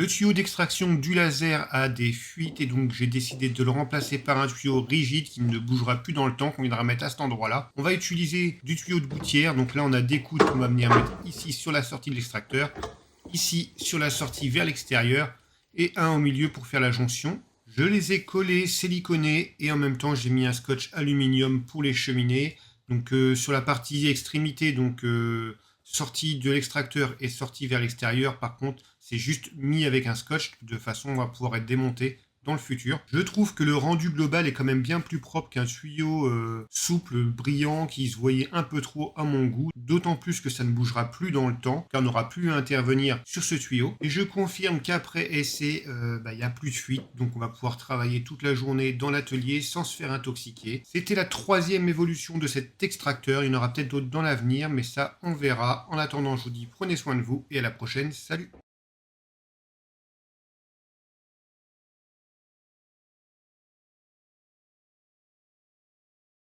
Le tuyau d'extraction du laser a des fuites et donc j'ai décidé de le remplacer par un tuyau rigide qui ne bougera plus dans le temps, qu'on viendra mettre à cet endroit-là. On va utiliser du tuyau de gouttière, donc là on a des coudes qu'on va venir mettre ici sur la sortie de l'extracteur, ici sur la sortie vers l'extérieur et un au milieu pour faire la jonction. Je les ai collés, siliconés et en même temps j'ai mis un scotch aluminium pour les cheminées. Donc sur la partie extrémité, donc sortie de l'extracteur et sortie vers l'extérieur, par contre, c'est juste mis avec un scotch de façon à pouvoir être démonté dans le futur. Je trouve que le rendu global est quand même bien plus propre qu'un tuyau souple, brillant, qui se voyait un peu trop à mon goût, d'autant plus que ça ne bougera plus dans le temps, car on n'aura plus à intervenir sur ce tuyau. Et je confirme qu'après essai, il n'y a plus de fuite, donc on va pouvoir travailler toute la journée dans l'atelier sans se faire intoxiquer. C'était la troisième évolution de cet extracteur, il y en aura peut-être d'autres dans l'avenir, mais ça on verra. En attendant, je vous dis prenez soin de vous et à la prochaine, salut!